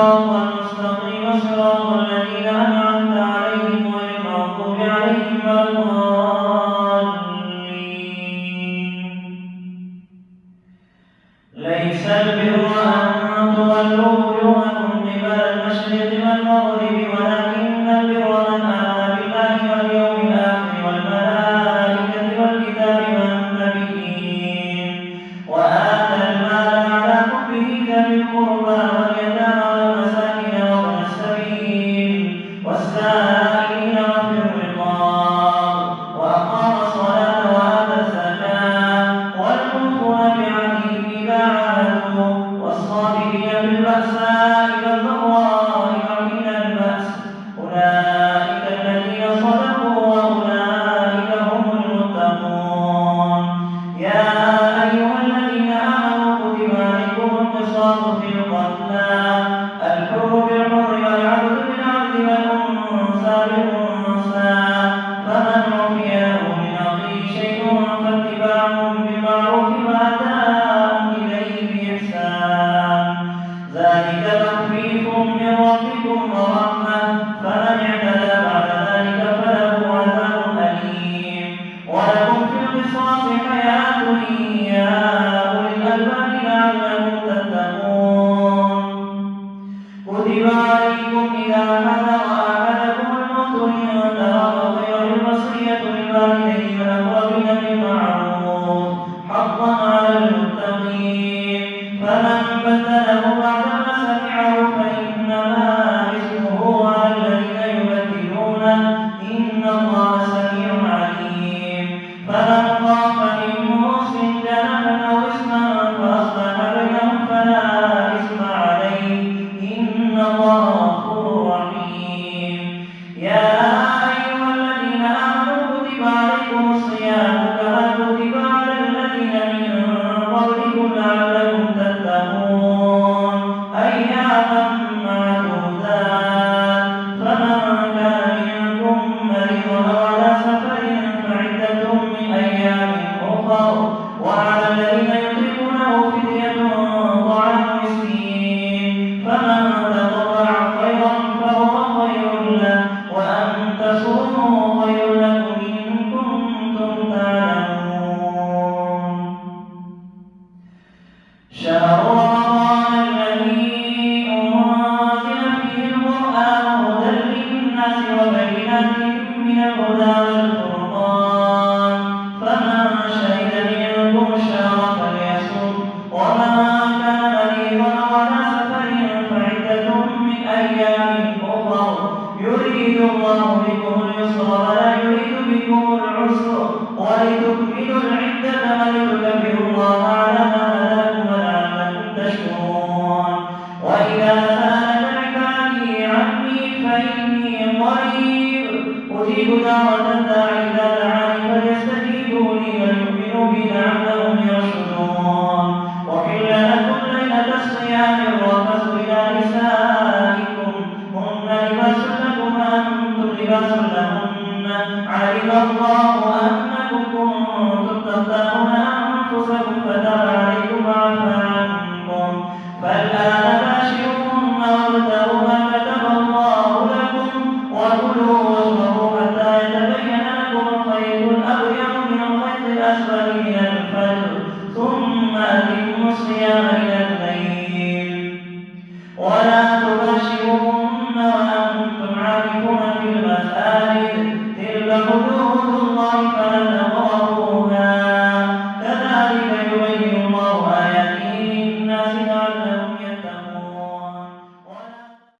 الصراط المستقيم صراط الذين أنعمت عليهم غير المغضوب عليهم ولا الضالين. ليس البر أن تولوا وجوهكم قبل المشرق والمغرب ولكن البر من آمن بالله واليوم الآخر والملائكة والكتاب والنبيين وآتى المال على حبه ذوي القربى واليتامى والمساكين وابن السبيل والسائلين وفي الرقاب وأقام الصلاة وآتى الزكاة والموفون بعهدهم إذا عاهدوا والصابرين في البأساء والضراء وحين البأس أولئك الذين صدقوا وأولئك هم المتقون. يا أيها الذين آمنوا كتب عليكم القصاص في القتلى الحر بالحر والعبد بالعبد والأنثى بالأنثى فمن عفي له من أخيه شيء فاتباع بالمعروف وأداء إليه بإحسان ذلك تخفيف من ربكم ورحمة فمن اعتدى بعد ذلك فله عذاب أليم. ولكم في القصاص حياة يا أولي الألباب لعلكم تتقون. كتب عليكم إذا حضر أحدكم الموت إن ترك خيرا الوصية للوالدين والأقربين بالمعروف حقا على المتقين فمن بدله بعدما سمعه فإنما إثمه على الذين يبدلونه إن الله سميع عليم. فمن خاف من موص جنفا أو إثما فأصلح بينهم فلا إثم عليه إن الله غفور رحيم. يا أيها الذين آمنوا كتب عليكم الصيام كما كتب على الذين من قبلكم لعلكم تتقون أياما معدودات فمن كان منكم مريضا أو على سفر فعدة من أيام أخر وعلى الذين يطيقونه فدية طعام مسكين فمن تطوع خيرا فهو خير له وأن تصوموا خير لكم إن كنتم تعلمون. شهر رمضان الذي أنزل فيه القرآن هدى للناس وبينات من الهدى والفرقان فمن شهد منكم الشهر فليصم ومن كان مريضا أو على سفر فعدة من أيام أخر يريد الله بكم اليسر ولا يريد بكم العسر ولتكملوا العدة ولتكبروا الله على ما هداكم ولعلكم تشكرون. وإذا سألك عبادي عني فإني قريب أجيب دعوة الداع إذا دعاني فليستجيبوا لي وليؤمنوا بي لعلهم يرشدون. أحل لكم ليلة الصيام الرفث إلى نسائكم هن لباس لكم وأنتم لباس لهن علم الله أنكم كنتم تختارون أنفسكم فتاب عليكم وعفى عنكم فالآن باشروهن وابتغوا ما كتب الله لكم وكلوا واشربوا حتى يتبين لكم الخيط الأبيض من الخيط الأسود من الفجر ثم أتموا الصيام إلى